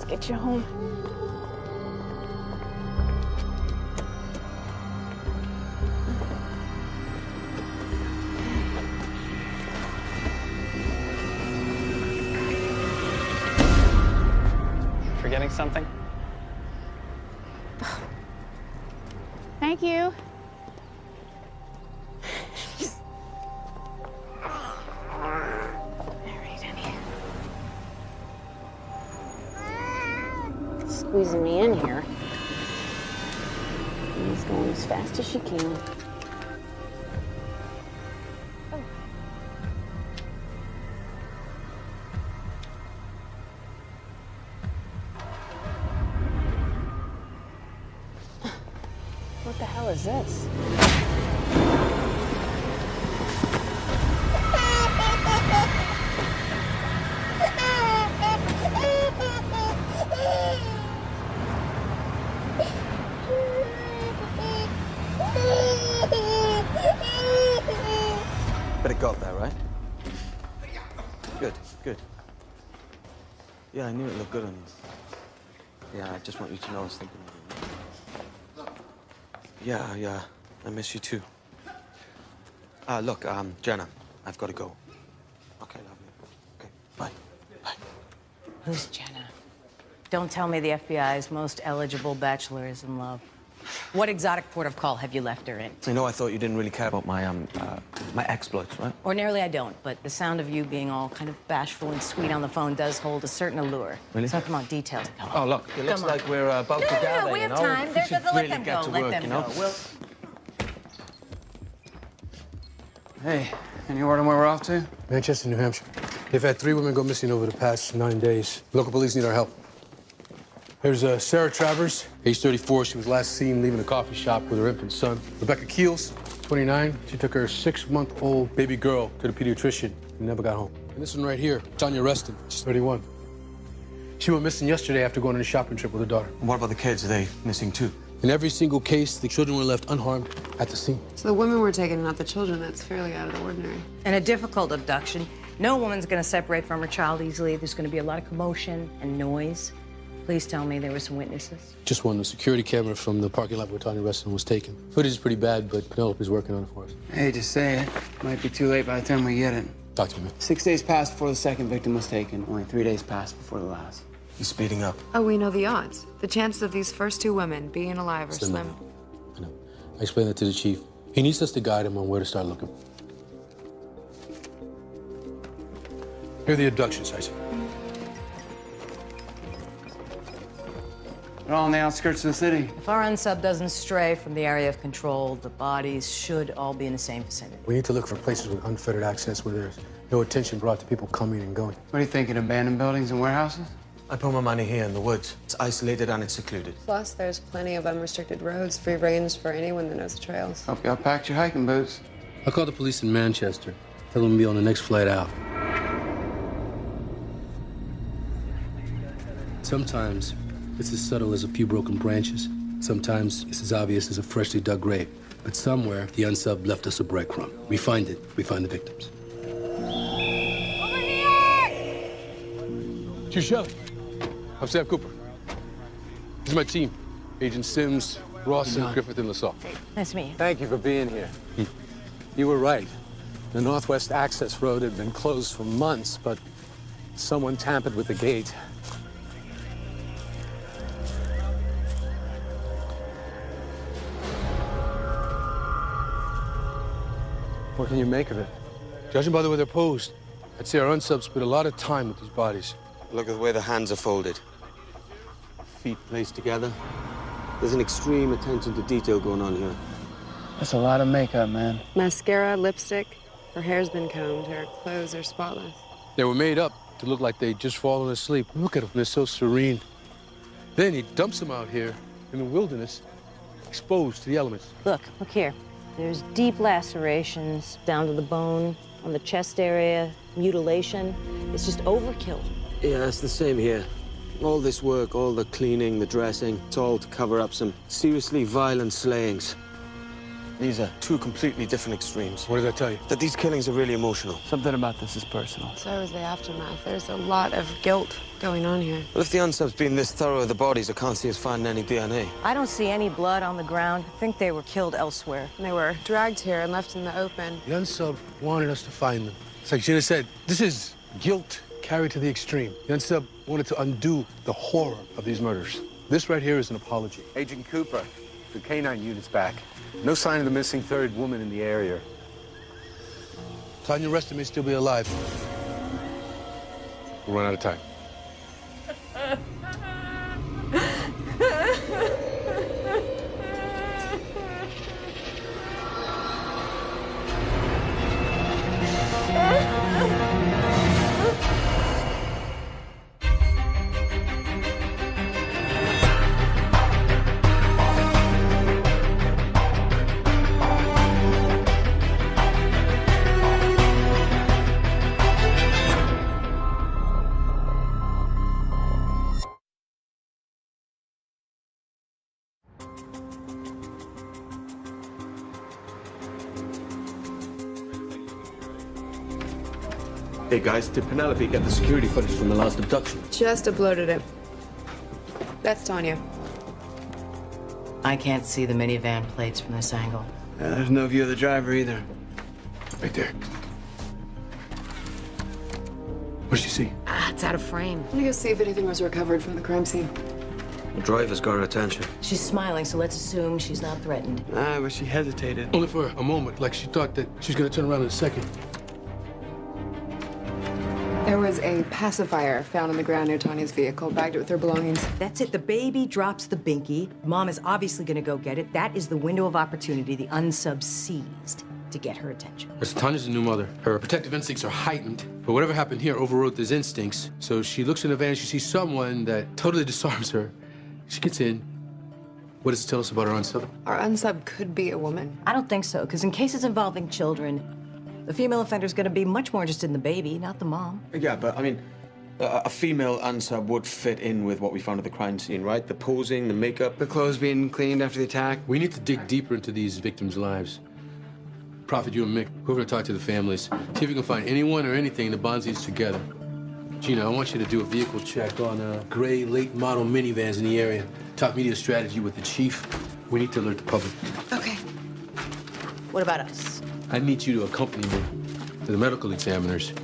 get you home. Forgetting something? Thank you. Squeezing me in here. She's going as fast as she can. Oh. What the hell is this? But it got there, right? Good, good. Yeah, I knew it looked good on you. Yeah, I just want you to know I was thinking of you. Yeah, I miss you too. Look, Jenna, I've got to go. Okay, love you. Okay, bye. Bye. Who's Jenna? Don't tell me the FBI's most eligible bachelor is in love. What exotic port of call have you left her in? I know I thought you didn't really care about my, my exploits, right? Ordinarily, I don't, but the sound of you being all kind of bashful and sweet on the phone does hold a certain allure. Really? So come on, details. Oh, look, it looks like we're about to gather, No, we have you know? time. We should Let really them get go. to Let work, them you know? go. We'll... Hey, any word on where we're off to? Manchester, New Hampshire. They've had 3 women go missing over the past 9 days. Local police need our help. There's Sarah Travers, age 34. She was last seen leaving a coffee shop with her infant son. Rebecca Keels, 29. She took her 6-month-old baby girl to the pediatrician and never got home. And this one right here, Tanya Reston, she's 31. She went missing yesterday after going on a shopping trip with her daughter. And what about the kids? Are they missing too? In every single case, the children were left unharmed at the scene. So the women were taken, not the children. That's fairly out of the ordinary. In a difficult abduction, no woman's going to separate from her child easily. There's going to be a lot of commotion and noise. Please tell me there were some witnesses. Just one, the security camera from the parking lot where Tanya Reston was taken. Footage is pretty bad, but Penelope's working on it for us. Hey, just say it. Might be too late by the time we get it. Talk to me, man. 6 days passed before the second victim was taken. Only 3 days passed before the last. He's speeding up. Oh, we know the odds. The chances of these first 2 women being alive are slim. I know. I explained that to the chief. He needs us to guide him on where to start looking. Here are the abduction sites. We're all on the outskirts of the city. If our unsub doesn't stray from the area of control, the bodies should all be in the same vicinity. We need to look for places with unfettered access where there's no attention brought to people coming and going. What are you thinking, abandoned buildings and warehouses? I put my money here in the woods. It's isolated and it's secluded. Plus, there's plenty of unrestricted roads, free range for anyone that knows the trails. Hope y'all packed your hiking boots. I'll call the police in Manchester. Tell them to be on the next flight out. Sometimes it's as subtle as a few broken branches. Sometimes it's as obvious as a freshly dug grave. But somewhere, the unsub left us a breadcrumb. We find it, we find the victims. Over here! Chief Shelley, I'm Sam Cooper. This is my team. Agent Sims, Rawson, Griffith, and LaSalle. Nice to meet you. Thank you for being here. You were right. The Northwest Access Road had been closed for months, but someone tampered with the gate. What can you make of it? Judging by the way they're posed, I'd say our unsubs spent a lot of time with these bodies. Look at the way the hands are folded. Feet placed together. There's an extreme attention to detail going on here. That's a lot of makeup, man. Mascara, lipstick. Her hair's been combed. Her clothes are spotless. They were made up to look like they'd just fallen asleep. Look at them, they're so serene. Then he dumps them out here in the wilderness, exposed to the elements. Look here. There's deep lacerations down to the bone, on the chest area, mutilation. It's just overkill. Yeah, it's the same here. All this work, all the cleaning, the dressing, it's all to cover up some seriously violent slayings. These are 2 completely different extremes. What does that tell you? That these killings are really emotional. Something about this is personal. So is the aftermath. There's a lot of guilt going on here? Well, if the unsub's been this thorough with the bodies, I can't see us finding any DNA. I don't see any blood on the ground. I think they were killed elsewhere. They were dragged here and left in the open. The unsub wanted us to find them. It's like Gina said, this is guilt carried to the extreme. The unsub wanted to undo the horror of these murders. This right here is an apology. Agent Cooper, the K-9 unit's back. No sign of the missing third woman in the area. Tanya Reston may still be alive. We'll run out of time. Hey guys, did Penelope get the security footage from the last abduction? Just uploaded it. That's Tanya. I can't see the minivan plates from this angle. Yeah, there's no view of the driver either. Right there. What did she see? It's out of frame. I'm gonna go see if anything was recovered from the crime scene. The driver's got her attention. She's smiling, so let's assume she's not threatened. Ah, but she hesitated. Only for a moment, like she thought that she was gonna turn around in a second. There was a pacifier found on the ground near Tanya's vehicle, bagged it with her belongings. That's it. The baby drops the binky. Mom is obviously going to go get it. That is the window of opportunity the unsub seized to get her attention. Listen, Tanya's a new mother. Her protective instincts are heightened, but whatever happened here overrode those instincts. So she looks in the van, she sees someone that totally disarms her. She gets in. What does it tell us about our unsub? Our unsub could be a woman. I don't think so, because in cases involving children, the female offender's going to be much more interested in the baby, not the mom. Yeah, but I mean, a female unsub would fit in with what we found at the crime scene, right? The posing, the makeup, the clothes being cleaned after the attack. We need to dig deeper into these victims' lives. Prophet, you and Mick, we're going to talk to the families. See if we can find anyone or anything that bonds these together. Gina, I want you to do a vehicle check on gray late model minivans in the area. Talk media strategy with the chief. We need to alert the public. Okay. What about us? I need you to accompany me to the medical examiners.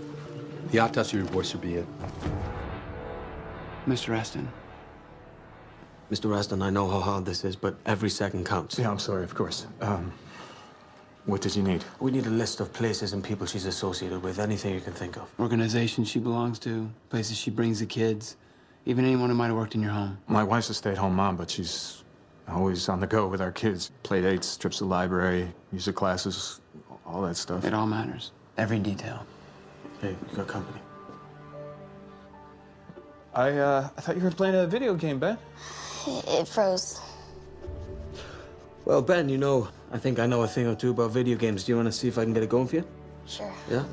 The autopsy reports should be in. Mr. Reston. Mr. Reston, I know how hard this is, but every second counts. Yeah, I'm sorry, of course. What did you need? We need a list of places and people she's associated with, anything you can think of. Organizations she belongs to, places she brings the kids, even anyone who might have worked in your home. My wife's a stay-at-home mom, but she's always on the go with our kids. Play dates, trips to the library, music classes, all that stuff. It all matters. Every detail. Hey, you got company. I thought you were playing a video game, Ben. It froze. Well, Ben, you know, I think I know a thing or two about video games. Do you want to see if I can get it going for you? Sure. Yeah?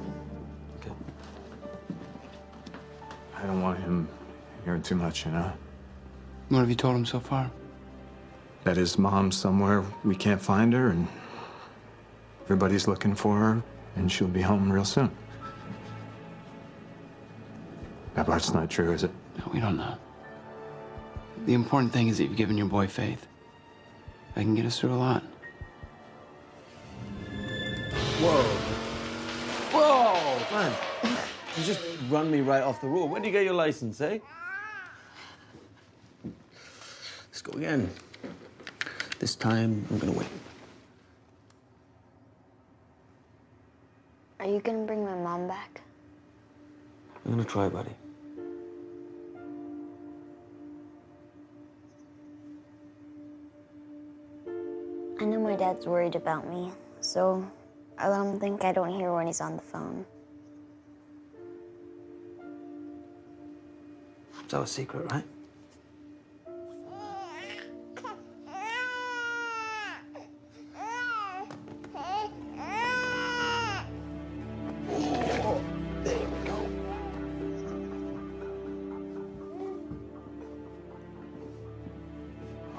Okay. I don't want him hearing too much, you know? What have you told him so far? That his mom's somewhere, we can't find her, and everybody's looking for her, and she'll be home real soon. That part's not true, is it? No, we don't know. The important thing is that you've given your boy faith. That can get us through a lot. Whoa. Whoa! Man, you just run me right off the road. When do you get your license, eh? Let's go again. This time, I'm gonna win. Are you gonna bring my mom back? I'm gonna try, buddy. I know my dad's worried about me, so I let him think I don't hear when he's on the phone. It's our secret, right?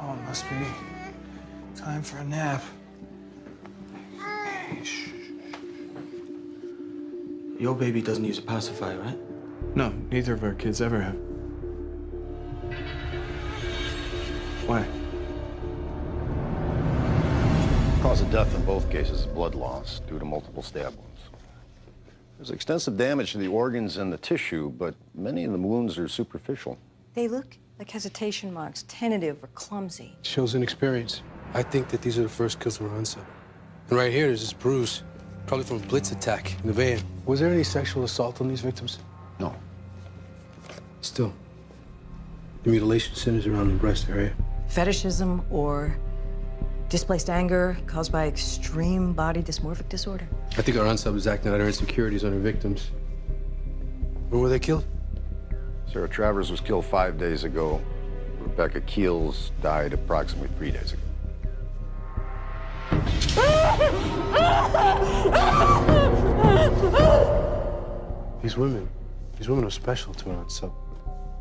Oh, it must be time for a nap. Your baby doesn't use a pacifier, right? No, neither of our kids ever have. Why? Cause of death in both cases is blood loss due to multiple stab wounds. There's extensive damage to the organs and the tissue, but many of the wounds are superficial. They look like hesitation marks, tentative or clumsy. Shows inexperience. I think that these are the first kills of our unsub. And right here is this bruise, probably from a blitz attack in the van. Was there any sexual assault on these victims? No. Still, the mutilation centers around the breast area. Fetishism or displaced anger caused by extreme body dysmorphic disorder. I think our unsub is acting out her insecurities on her victims. When were they killed? Sarah Travers was killed 5 days ago. Rebecca Keels died approximately 3 days ago. These women are special to our unsub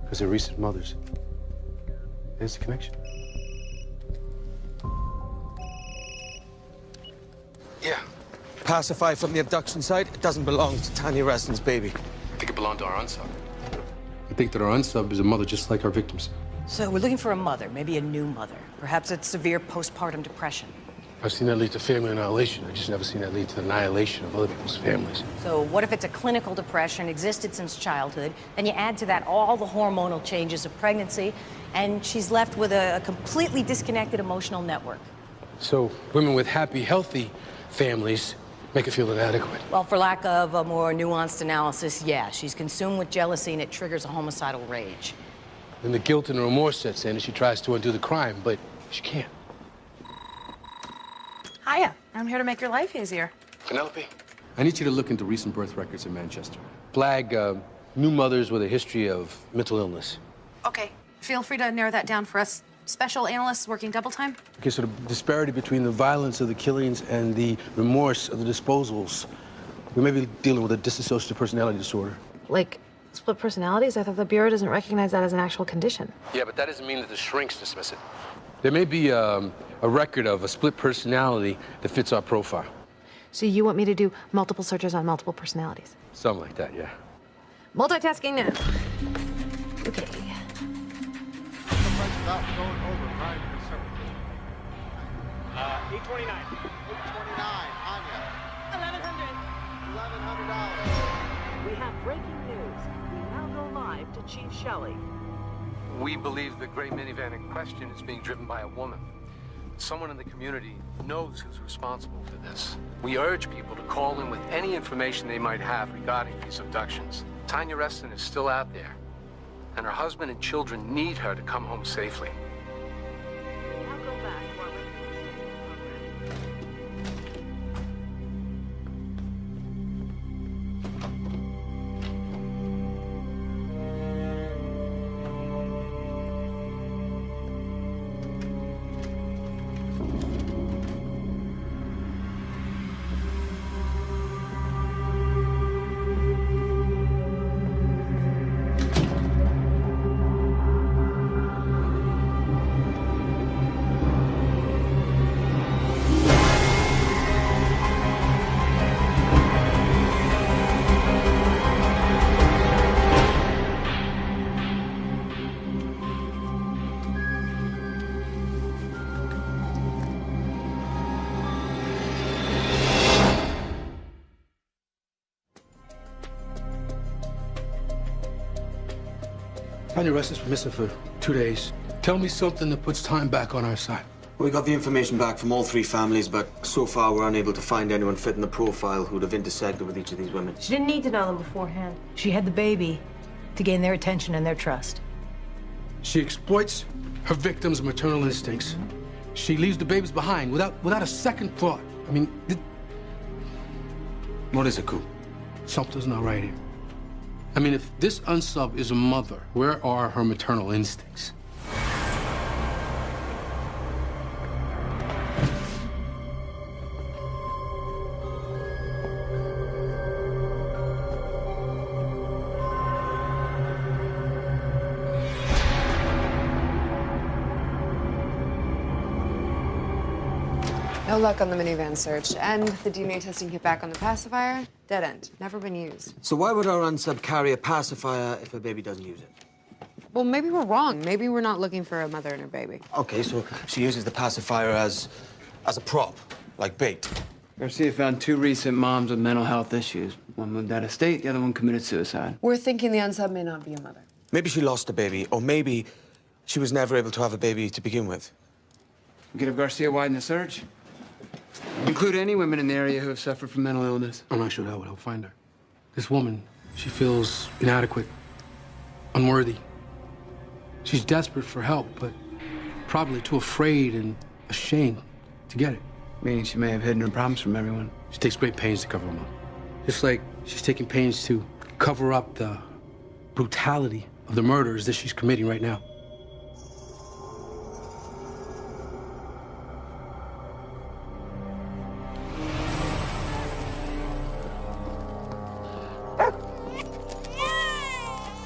because they're recent mothers. There's the connection. Yeah. Pacify from the abduction site. It doesn't belong to Tanya Reston's baby. I think it belonged to our unsub. I think that our unsub is a mother just like our victims. So we're looking for a mother, maybe a new mother. Perhaps it's severe postpartum depression. I've seen that lead to family annihilation. I've just never seen that lead to the annihilation of other people's families. So what if it's a clinical depression, existed since childhood, then you add to that all the hormonal changes of pregnancy, and she's left with a completely disconnected emotional network. So women with happy, healthy families make it feel inadequate. Well, for lack of a more nuanced analysis, yeah, she's consumed with jealousy and it triggers a homicidal rage. Then the guilt and the remorse sets in and she tries to undo the crime, but she can't. Hiya. I'm here to make your life easier. Penelope, I need you to look into recent birth records in Manchester. Flag new mothers with a history of mental illness. Okay. Feel free to narrow that down for us. Special analysts working double time? Okay, so the disparity between the violence of the killings and the remorse of the disposals. We may be dealing with a dissociative personality disorder. Like split personalities? I thought the Bureau doesn't recognize that as an actual condition. Yeah, but that doesn't mean that the shrinks dismiss it. There may be a record of a split personality that fits our profile. So you want me to do multiple searches on multiple personalities? Something like that, yeah. Multitasking now. Okay. About going over 829. 829. Anya. $1,100. We have breaking news. We now go live to Chief Shelley. We believe the gray minivan in question is being driven by a woman. Someone in the community knows who's responsible for this. We urge people to call in with any information they might have regarding these abductions. Tanya Reston is still out there, and her husband and children need her to come home safely. Now go back to our Tanya Reston's been missing for 2 days. Tell me something that puts time back on our side. We got the information back from all three families, but so far we're unable to find anyone fitting the profile who'd have intersected with each of these women. She didn't need to know them beforehand. She had the baby to gain their attention and their trust. She exploits her victims' maternal instincts. She leaves the babies behind without a second thought. I mean, what is it, Coop? Something's not right here. I mean, if this unsub is a mother, where are her maternal instincts? No luck on the minivan search. And the DNA testing kit back on the pacifier? Dead end. Never been used. So why would our unsub carry a pacifier if her baby doesn't use it? Well, maybe we're wrong. Maybe we're not looking for a mother and her baby. Okay, so she uses the pacifier as a prop, like bait. Garcia found 2 recent moms with mental health issues. One moved out of state, the other one committed suicide. We're thinking the unsub may not be a mother. Maybe she lost a baby, or maybe she was never able to have a baby to begin with. We could have Garcia widen the search. Include any women in the area who have suffered from mental illness. I'm not sure that would help find her. This woman, she feels inadequate, unworthy. She's desperate for help, but probably too afraid and ashamed to get it. Meaning she may have hidden her problems from everyone. She takes great pains to cover them up. Just like she's taking pains to cover up the brutality of the murders that she's committing right now.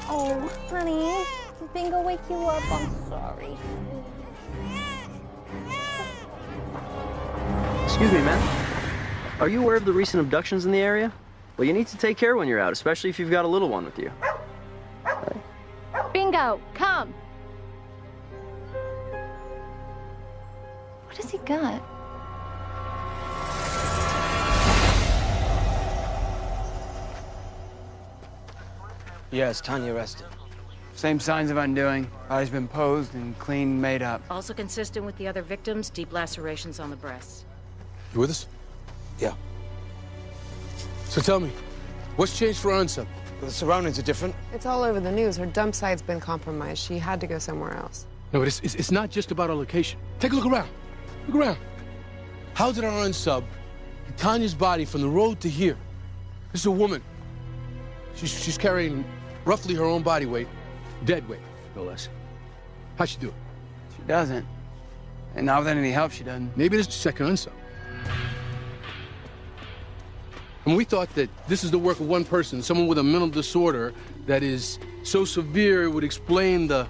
Oh, honey, did Bingo wake you up? I'm sorry. Excuse me, ma'am. Are you aware of the recent abductions in the area? Well, you need to take care when you're out, especially if you've got a little one with you. Bingo, come. What has he got? Yes, Tanya arrested. Same signs of undoing. Body's been posed and clean, made up. Also consistent with the other victims, deep lacerations on the breasts. You with us? Yeah. So tell me, what's changed for Unsub? The surroundings are different. It's all over the news. Her dump site's been compromised. She had to go somewhere else. No, but it's not just about our location. Take a look around. Look around. How did our Unsub get Tanya's body from the road to here? This is a woman. She's carrying roughly her own body weight, dead weight, no less. How'd she do it? She doesn't. And not with any help, she doesn't. Maybe this is the second Unsub. And we thought that this is the work of one person, someone with a mental disorder that is so severe it would explain the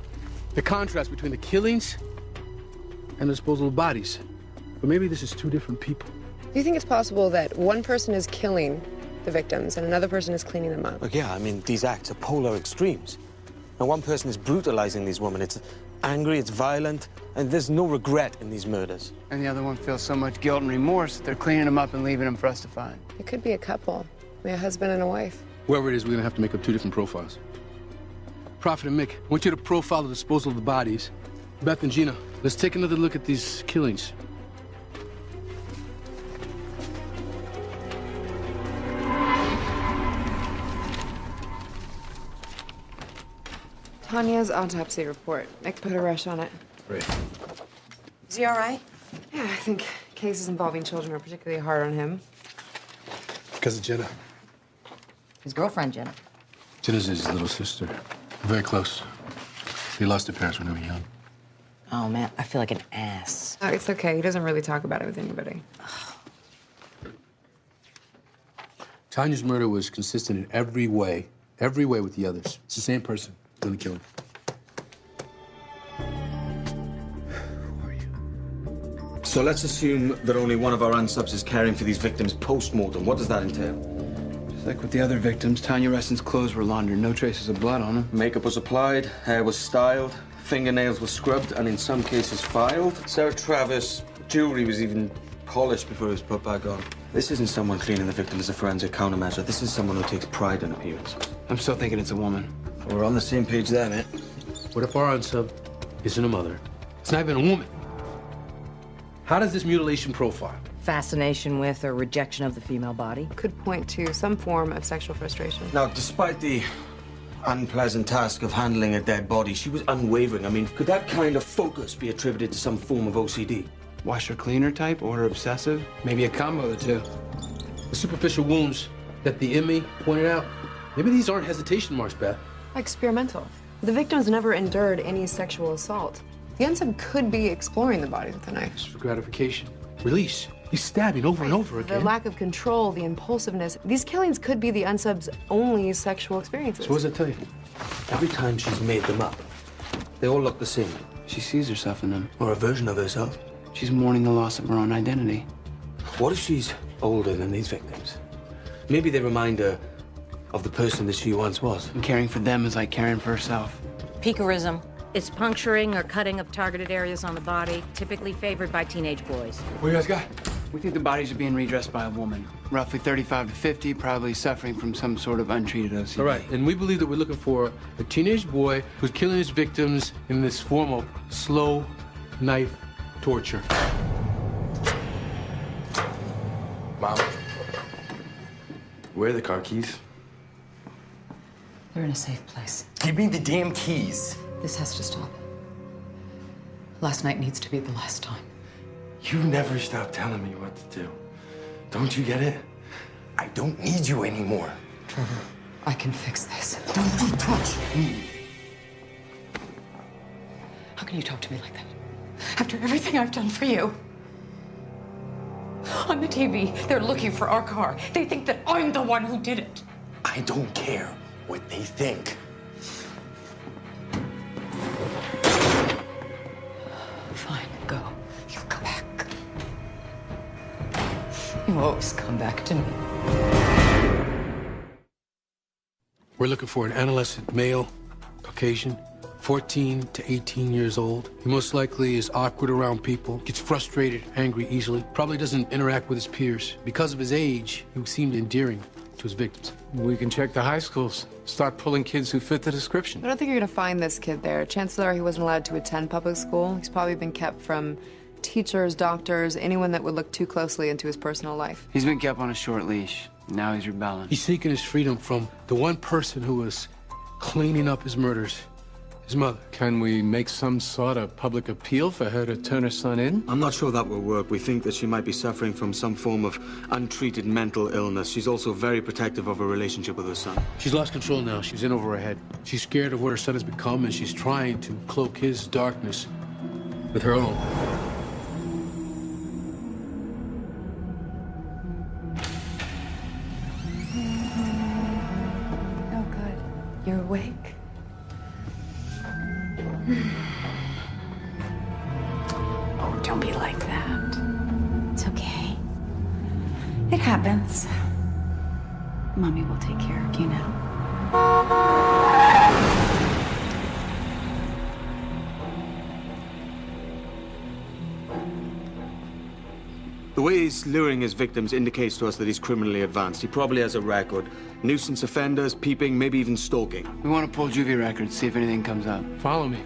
contrast between the killings and the disposal of bodies. But maybe this is 2 different people. Do you think it's possible that one person is killing the victims and another person is cleaning them up? Look, yeah, I mean, these acts are polar extremes. Now, one person is brutalizing these women. It's angry, it's violent, and there's no regret in these murders. And the other one feels so much guilt and remorse that they're cleaning them up and leaving them for us to find. It could be a couple, maybe a husband and a wife. Whoever it is, we're gonna have to make up 2 different profiles. Prophet and Mick, I want you to profile the disposal of the bodies. Beth and Gina, let's take another look at these killings. Tanya's autopsy report. Mick put a rush on it. Great. Is he all right? Yeah, I think cases involving children are particularly hard on him. Because of Jenna. His girlfriend, Jenna. Jenna's his little sister. They're very close. They lost their parents when they were young. Oh, man, I feel like an ass. Oh, it's okay. He doesn't really talk about it with anybody. Tanya's murder was consistent in every way with the others. It's the same person doing the killing. So let's assume that only one of our Unsubs is caring for these victims post-mortem. What does that entail? Just like with the other victims, Tanya Reston's clothes were laundered. No traces of blood on them. Makeup was applied, hair was styled, fingernails were scrubbed, and in some cases filed. Sarah Travis' jewelry was even polished before it was put back on. This isn't someone cleaning the victim as a forensic countermeasure. This is someone who takes pride in appearance. I'm still thinking it's a woman. We're on the same page there, mate. What if our Unsub isn't a mother? It's not even a woman. How does this mutilation profile? Fascination with or rejection of the female body. Could point to some form of sexual frustration. Now, despite the unpleasant task of handling a dead body, she was unwavering. I mean, could that kind of focus be attributed to some form of OCD? Washer cleaner type or obsessive? Maybe a combo of the 2. The superficial wounds that the inmate pointed out, maybe these aren't hesitation marks, Beth. Experimental. The victims never endured any sexual assault. The Unsub could be exploring the body with a knife. Just for gratification. Release. He's stabbing over and over again. The lack of control, the impulsiveness. These killings could be the Unsub's only sexual experiences. So what does that tell you? Every time she's made them up, they all look the same. She sees herself in them. Or a version of herself. She's mourning the loss of her own identity. What if she's older than these victims? Maybe they remind her of the person that she once was. And caring for them is like caring for herself. Picorism. It's puncturing or cutting of targeted areas on the body, typically favored by teenage boys. What you guys got? We think the bodies are being redressed by a woman, roughly 35 to 50, probably suffering from some sort of untreated OCD. All right, and we believe that we're looking for a teenage boy who's killing his victims in this form of slow knife torture. Mom, where are the car keys? They're in a safe place. Give me the damn keys. This has to stop. Last night needs to be the last time. You never stop telling me what to do. Don't you get it? I don't need you anymore. Trevor, I can fix this. Don't you touch me. How can you talk to me like that? After everything I've done for you. On the TV, they're looking for our car. They think that I'm the one who did it. I don't care what they think. Fine, go. You go back. You always come back to me. We're looking for an adolescent male, Caucasian, 14 to 18 years old. He most likely is awkward around people, gets frustrated, angry easily, probably doesn't interact with his peers. Because of his age, he seemed endearing to his victims. We can check the high schools, start pulling kids who fit the description. I don't think you're gonna find this kid there. Chances are he wasn't allowed to attend public school. He's probably been kept from teachers, doctors, anyone that would look too closely into his personal life. He's been kept on a short leash. Now he's rebelling. He's seeking his freedom from the one person who was cleaning up his murders, his mother. Can we make some sort of public appeal for her to turn her son in? I'm not sure that will work. We think that she might be suffering from some form of untreated mental illness. She's also very protective of her relationship with her son. She's lost control now. She's in over her head. She's scared of what her son has become, and she's trying to cloak his darkness with her own. Oh, good. You're awake. Oh, don't be like that. It's okay. It happens. Mommy will take care of you now. The way he's luring his victims indicates to us that he's criminally advanced. He probably has a record. Nuisance offenders, peeping, maybe even stalking. We want to pull juvie records, see if anything comes up. Follow me.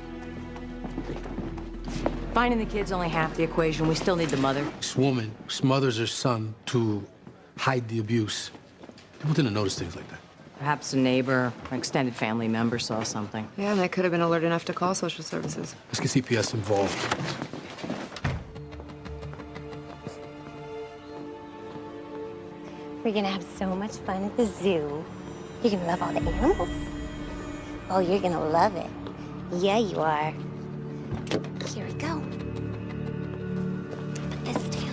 Finding the kid's only half the equation. We still need the mother. This woman smothers her son to hide the abuse. People didn't notice things like that. Perhaps a neighbor or extended family member saw something. Yeah, and they could have been alert enough to call social services. Let's get CPS involved. We're gonna have so much fun at the zoo. You're gonna love all the animals. Oh, you're gonna love it. Yeah, you are. Here we go. Put this down.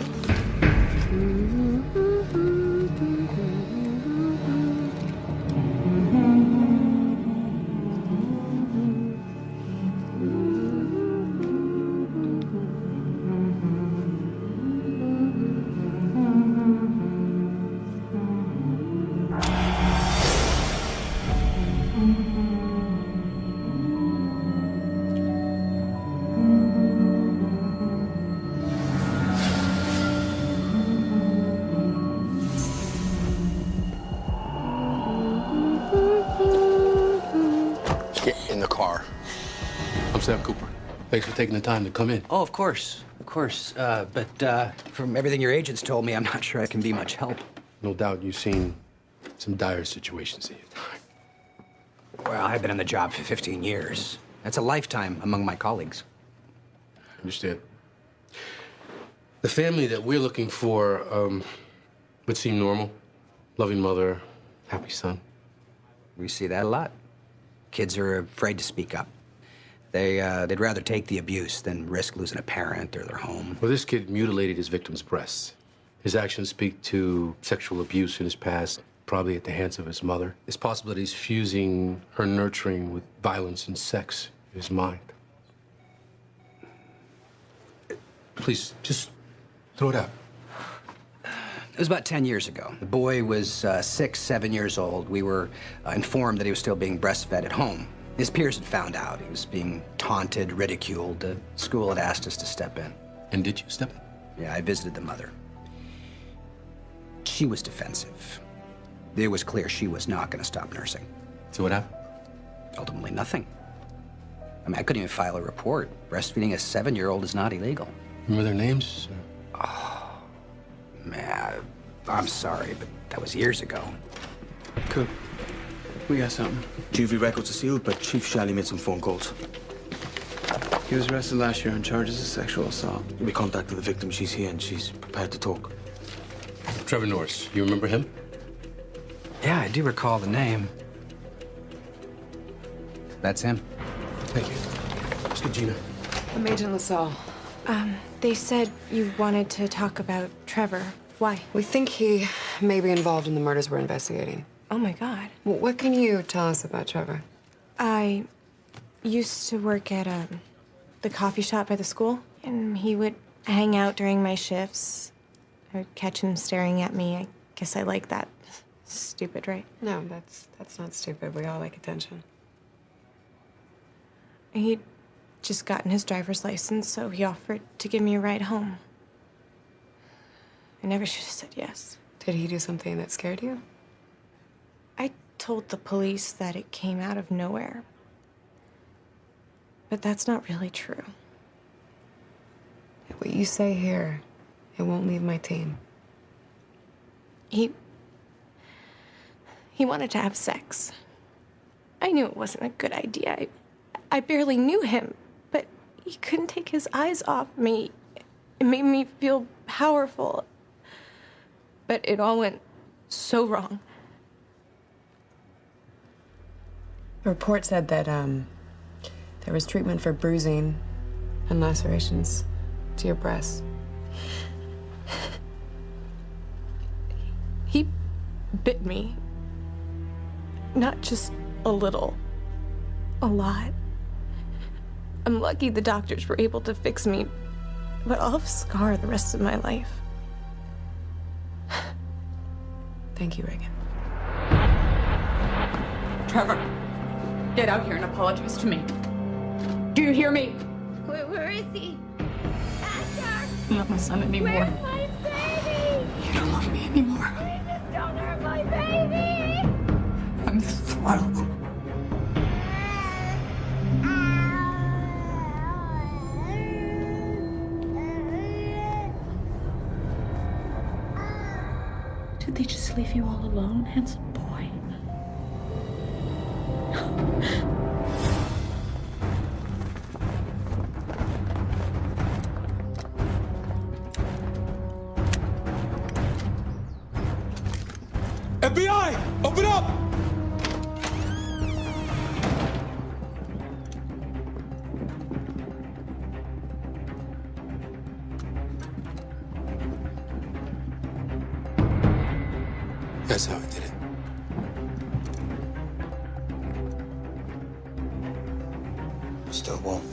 Get in the car. I'm Sam Cooper. Thanks for taking the time to come in. Oh, of course, of course. But from everything your agents told me, I'm not sure I can be much help. No doubt you've seen some dire situations in your time. Well, I've been on the job for 15 years. That's a lifetime among my colleagues. Understand. The family that we're looking for would seem normal. Loving mother, happy son. We see that a lot. Kids are afraid to speak up. They'd rather take the abuse than risk losing a parent or their home. Well, this kid mutilated his victim's breasts. His actions speak to sexual abuse in his past, probably at the hands of his mother. It's possible that he's fusing her nurturing with violence and sex in his mind. Please, just throw it out. It was about 10 years ago. The boy was 6, 7 years old. We were informed that he was still being breastfed at home. His peers had found out. He was being taunted, ridiculed. The school had asked us to step in. And did you step in? Yeah, I visited the mother. She was defensive. It was clear she was not going to stop nursing. So what happened? Ultimately, nothing. I mean, I couldn't even file a report. Breastfeeding a 7-year-old is not illegal. Remember their names? Oh, man, I'm sorry, but that was years ago. Cool. We got something. Juvie records are sealed, but Chief Shalley made some phone calls. He was arrested last year on charges of sexual assault. We contacted the victim. She's here, and she's prepared to talk. Trevor Norris, you remember him? Yeah, I do recall the name. That's him. Thank you. Let's get Gina. I'm Agent LaSalle. They said you wanted to talk about Trevor. Why? We think he may be involved in the murders we're investigating. Oh, my God. Well, what can you tell us about Trevor? I used to work at the coffee shop by the school, and he would hang out during my shifts. I would catch him staring at me. I guess I like that. Stupid, right? No, that's not stupid. We all like attention. He'd just gotten his driver's license, so he offered to give me a ride home. I never should have said yes. Did he do something that scared you? I told the police that it came out of nowhere. But that's not really true. What you say here, it won't leave my team. He wanted to have sex. I knew it wasn't a good idea. I barely knew him, but he couldn't take his eyes off me. It made me feel powerful. But it all went so wrong. The report said that there was treatment for bruising and lacerations to your breasts. He bit me. Not just a little, a lot. I'm lucky the doctors were able to fix me, but I'll have a scar the rest of my life. Thank you, Reagan. Trevor, get out here and apologize to me. Do you hear me? Where is he? You're not my son anymore. Where's my baby? You don't love me anymore. Please don't hurt my baby! I'm through. Did they just leave you all alone, handsome boy? FBI! Open up! That's how I did it. Still won't.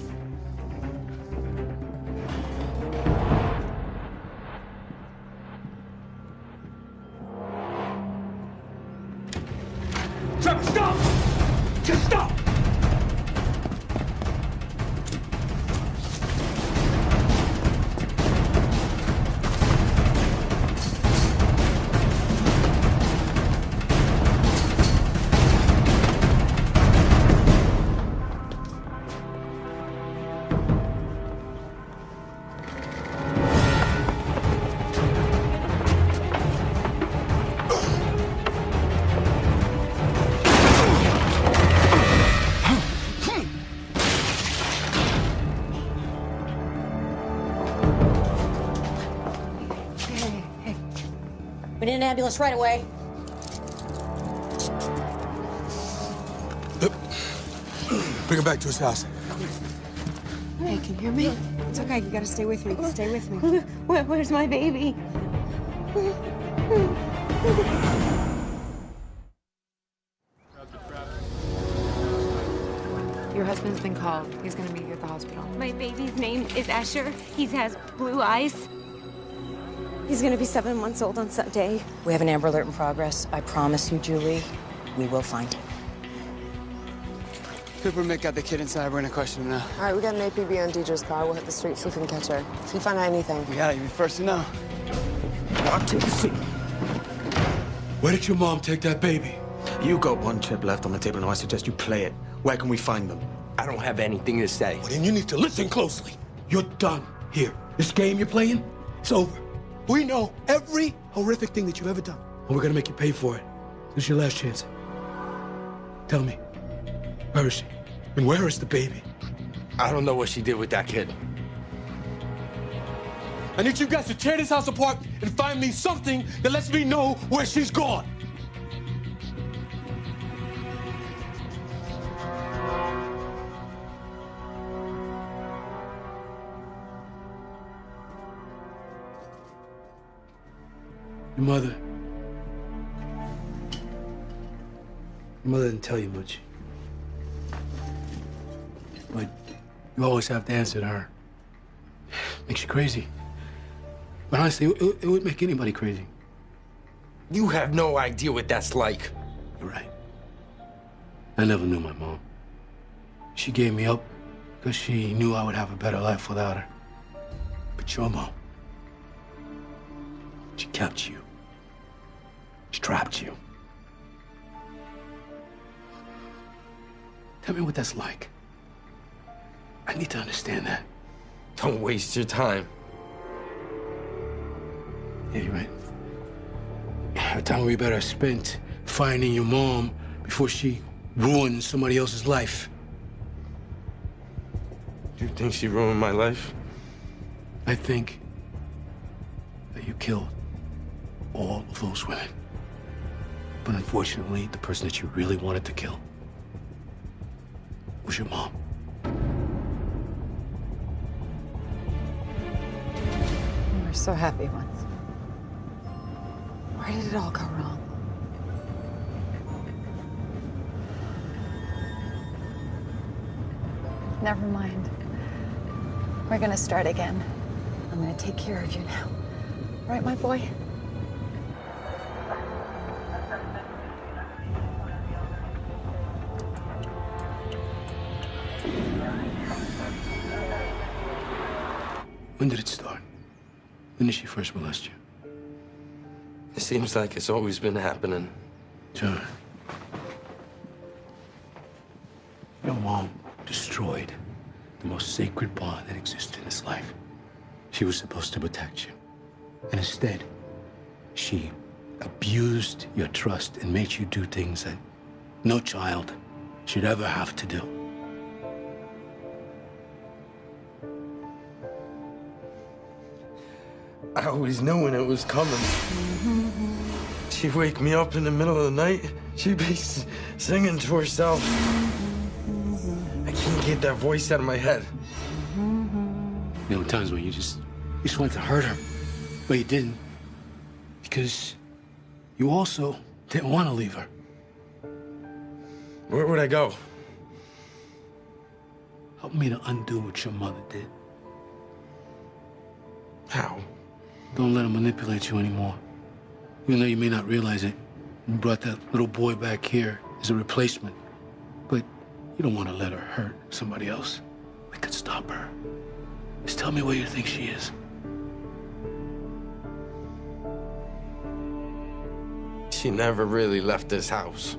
Trevor, stop! Just stop! We need an ambulance right away. Bring him back to his house. Hey, can you hear me? It's okay. You gotta stay with me. Stay with me. Where's my baby? Your husband's been called. He's gonna meet you at the hospital. My baby's name is Escher. He has blue eyes. He's gonna be 7 months old on Sunday. We have an Amber Alert in progress. I promise you, Julie, we will find him. Pippa and Mick got the kid inside. We're gonna question him now. All right, we got an APB on Deidre's car. We'll hit the street, see if we can catch her. If you find out anything. We gotta be first to know. I'll take a seat. Where did your mom take that baby? You got one chip left on the table, and I suggest you play it. Where can we find them? I don't have anything to say. Well, then you need to listen closely. You're done here. This game you're playing, it's over. We know every horrific thing that you've ever done, and we're gonna make you pay for it. This is your last chance. Tell me, where is she? And where is the baby? I don't know what she did with that kid. I need you guys to tear this house apart and find me something that lets me know where she's gone. Your mother didn't tell you much. But you always have to answer to her. Makes you crazy. But honestly, it would make anybody crazy. You have no idea what that's like. You're right. I never knew my mom. She gave me up because she knew I would have a better life without her. But your mom, she kept you. She trapped you. Tell me what that's like. I need to understand that. Don't waste your time. Yeah, you're right. The time we better spent finding your mom before she ruins somebody else's life. Do you think she ruined my life? I think that you killed all of those women. But unfortunately, the person that you really wanted to kill was your mom. We were so happy once. Where did it all go wrong? Never mind. We're gonna start again. I'm gonna take care of you now. Right, my boy? When did it start? When did she first molest you? It seems like it's always been happening. John, your mom destroyed the most sacred bond that exists in this life. She was supposed to protect you. And instead, she abused your trust and made you do things that no child should ever have to do. I always knew when it was coming. She'd wake me up in the middle of the night. She'd be singing to herself. I can't get that voice out of my head. There were times when you just wanted to hurt her, but you didn't. Because you also didn't want to leave her. Where would I go? Help me to undo what your mother did. How? Don't let her manipulate you anymore. Even though you may not realize it, you brought that little boy back here as a replacement. But you don't want to let her hurt somebody else. We could stop her. Just tell me where you think she is. She never really left this house.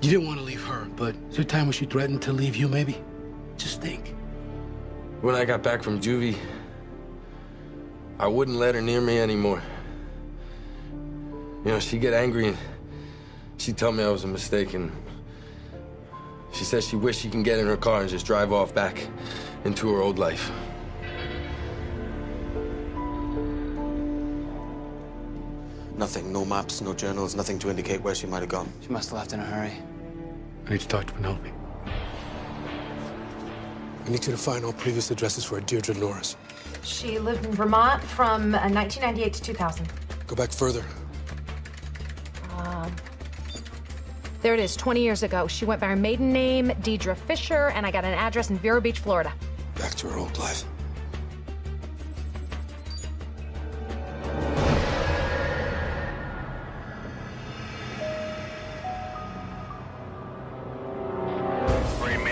You didn't want to leave her, but is there a time when she threatened to leave you, maybe? Just think. When I got back from juvie, I wouldn't let her near me anymore. You know, she'd get angry and she'd tell me I was a mistake, and she says she wished she can get in her car and just drive off back into her old life. Nothing, no maps, no journals, nothing to indicate where she might have gone. She must have left in a hurry. I need to talk to Penelope. I need you to find all previous addresses for a Deirdre Norris. She lived in Vermont from 1998 to 2000. Go back further. There it is, 20 years ago. She went by her maiden name, Deidre Fisher, and I got an address in Vero Beach, Florida. Back to her old life. Green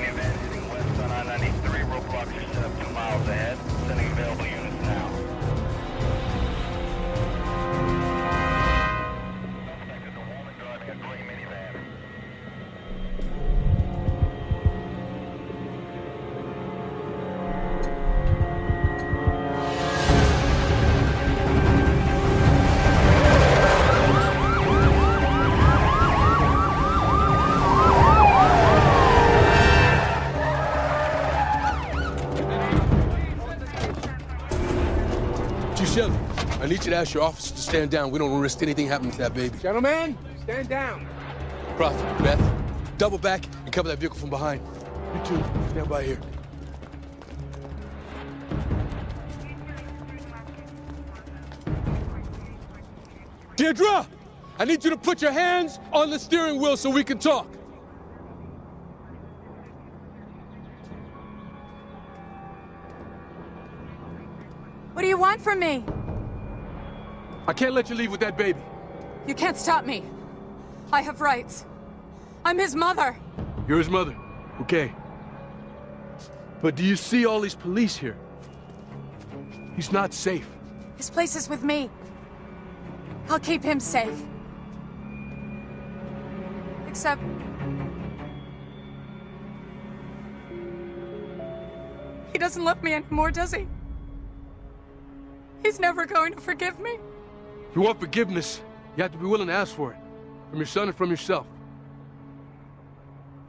Shelley, I need you to ask your officers to stand down. We don't want to risk anything happening to that baby. Gentlemen, stand down. Prophet, Beth, double back and cover that vehicle from behind. You two, stand by here. Deirdre, I need you to put your hands on the steering wheel so we can talk. What do you want from me? I can't let you leave with that baby. You can't stop me. I have rights. I'm his mother. You're his mother. Okay. But do you see all these police here? He's not safe. His place is with me. I'll keep him safe. Except... he doesn't love me anymore, does he? He's never going to forgive me. If you want forgiveness, you have to be willing to ask for it. From your son and from yourself.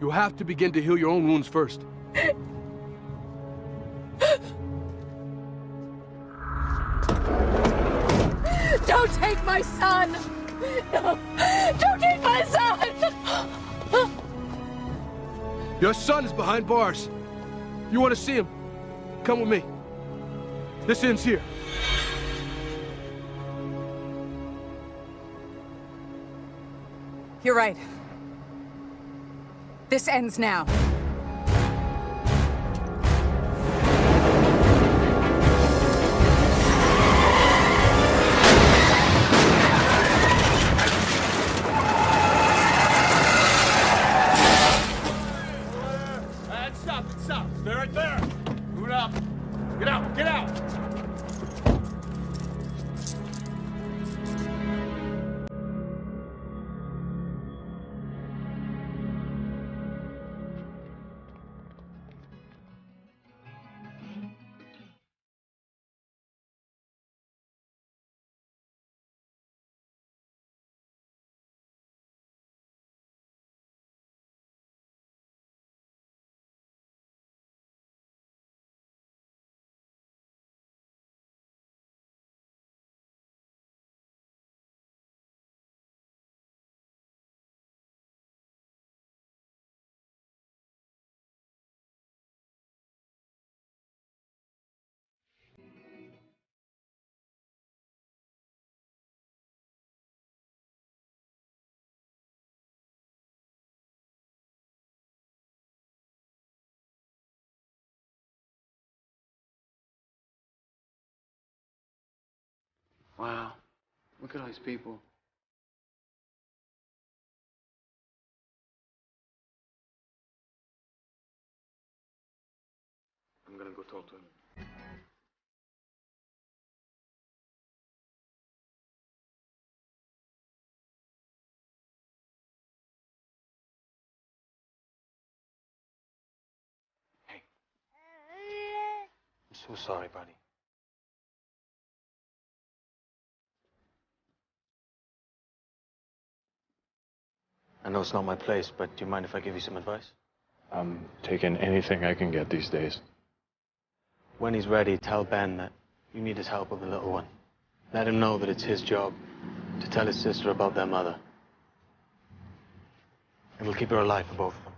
You'll have to begin to heal your own wounds first. Don't take my son! No! Don't take my son! Your son is behind bars. You want to see him? Come with me. This ends here. You're right. This ends now. Stop. Stay right there. Move up. Get out. Get out. Wow. Look at all these people. I'm gonna go talk to him. Hey. I'm so sorry, buddy. I know it's not my place, but do you mind if I give you some advice? I'm taking anything I can get these days. When he's ready, tell Ben that you need his help with the little one. Let him know that it's his job to tell his sister about their mother. It'll keep her alive for both of them.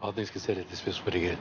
All things considered, this feels pretty good.